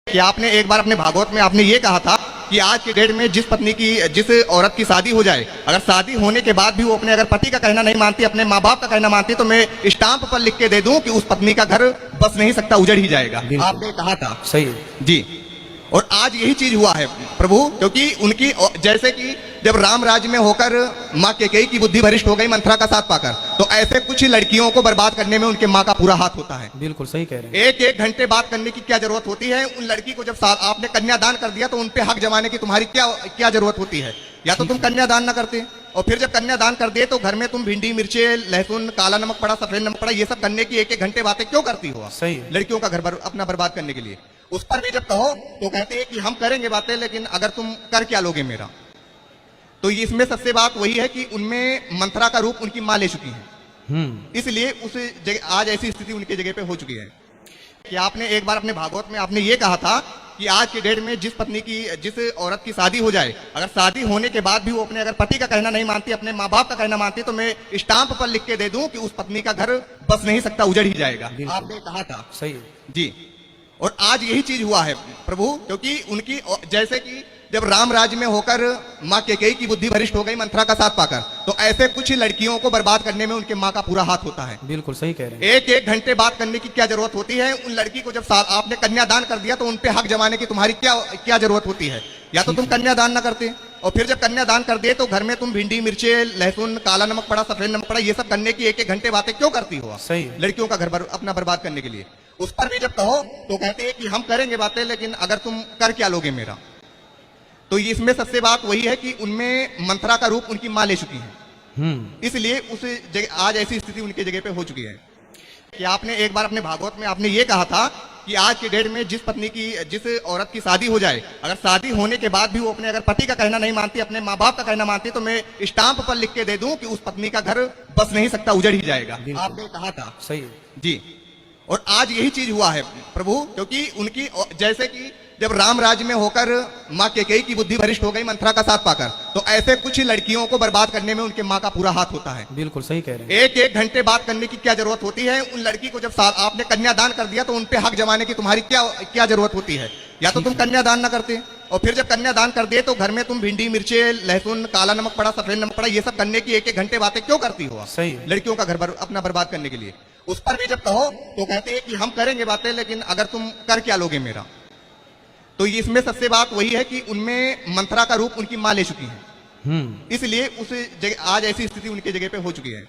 कि आपने एक बार अपने भागवत में आपने ये कहा था कि आज के डेट में जिस औरत की शादी हो जाए, अगर शादी होने के बाद भी वो अपने अगर पति का कहना नहीं मानती, अपने माँ बाप का कहना मानती, तो मैं स्टाम्प पर लिख के दे दूं कि उस पत्नी का घर बस नहीं सकता, उजड़ ही जाएगा। आपने कहा था। सही है जी। और आज यही चीज हुआ है प्रभु, क्योंकि उनकी जैसे कि जब राम राज्य में होकर माँ कैकेयी की बुद्धि भ्रष्ट हो गई मंथरा का साथ पाकर, तो ऐसे कुछ लड़कियों को बर्बाद करने में उनके माँ का पूरा हाथ होता है। बिल्कुल सही कह रहे हैं। एक एक घंटे बात करने की क्या जरूरत होती है? उन लड़की को जब आपने कन्यादान कर दिया तो उन पे हक जमाने की तुम्हारी क्या जरूरत होती है? या तो तुम कन्यादान ना करते, और फिर जब कन्यादान कर दिए तो घर में तुम भिंडी, मिर्चे, लहसुन, काला नमक पड़ा, सफेद नमक पड़ा, ये सब करने की एक एक घंटे बातें क्यों करती हो? सही लड़कियों का घर अपना बर्बाद करने के लिए। उस पर भी जब कहो तो कहते हैं कि हम करेंगे बातें, लेकिन अगर तुम कर क्या लोगे मेरा? तो इसमें सबसे बात वही है कि उनमें मंथरा का रूप उनकी मां ले चुकी है, इसलिए उस जगह आज ऐसी स्थिति उनके जगह पे हो चुकी है। कि आपने एक बार अपने भागवत में आपने ये कहा था कि आज के डेट में जिस औरत की शादी हो जाए, अगर शादी होने के बाद भी वो अपने अगर पति का कहना नहीं मानती, अपने माँ बाप का कहना मानती, तो मैं स्टाम्प पर लिख के दे दूं कि उस पत्नी का घर बस नहीं सकता, उजड़ ही जाएगा। आपने कहा था। सही है जी। और आज यही चीज हुआ है प्रभु, क्योंकि उनकी जैसे कि जब राम राज्य में होकर माँ कैकेयी की बुद्धि भ्रष्ट हो गई मंथरा का साथ पाकर, तो ऐसे कुछ लड़कियों को बर्बाद करने में उनके माँ का पूरा हाथ होता है। बिल्कुल सही कह रहे हैं। एक एक घंटे बात करने की क्या जरूरत होती है? उन लड़की को जब आपने कन्यादान कर दिया तो उन पे हक जमाने की तुम्हारी क्या जरूरत होती है? या तो तुम कन्यादान ना करते, और फिर जब कन्यादान कर दिए तो घर में तुम भिंडी, मिर्चे, लहसुन, काला नमक पड़ा, सफेद नमक पड़ा, ये सब करने की एक एक घंटे बातें क्यों करती हो? सही लड़कियों का घर अपना बर्बाद करने के लिए। उस पर भी जब कहो तो कहते हैं कि हम करेंगे बातें, लेकिन अगर तुम कर क्या लोगे मेरा? तो इसमें सबसे बात वही है कि उनमें मंथरा का रूप उनकी मां ले चुकी है, इसलिए उस जगह आज ऐसी स्थिति उनके जगह पे हो चुकी है। कि आपने एक बार अपने भागवत में आपने ये कहा था कि आज के डेट में जिस औरत की शादी हो जाए, अगर शादी होने के बाद भी वो अपने अगर पति का कहना नहीं मानती, अपने माँ बाप का कहना मानती, तो मैं स्टाम्प पर लिख के दे दूं कि उस पत्नी का घर बस नहीं सकता, उजड़ ही जाएगा। आपने कहा था। सही है जी। और आज यही चीज हुआ है प्रभु, क्योंकि उनकी जैसे कि जब राम राज्य में होकर माँ कैकेयी की बुद्धि भ्रष्ट हो गई मंथरा का साथ पाकर, तो ऐसे कुछ लड़कियों को बर्बाद करने में उनके माँ का पूरा हाथ होता है। बिल्कुल सही कह रहे हैं। एक एक घंटे बात करने की क्या जरूरत होती है? उन लड़की को जब आपने कन्यादान कर दिया तो उन पे हक जमाने की तुम्हारी क्या जरूरत होती है? या तो तुम कन्यादान ना करते, और फिर जब कन्यादान कर दिए तो घर में तुम भिंडी, मिर्चे, लहसुन, काला नमक पड़ा, सफेद नमक पड़ा, ये सब करने की एक एक घंटे बातें क्यों करती हो? सही लड़कियों का घर अपना बर्बाद करने के लिए। उस पर भी जब कहो तो कहते हैं कि हम करेंगे बातें, लेकिन अगर तुम कर क्या लोगे मेरा? तो इसमें सबसे बात वही है कि उनमें मंथरा का रूप उनकी मां ले चुकी है, इसलिए उस जगह आज ऐसी स्थिति उनके जगह पे हो चुकी है।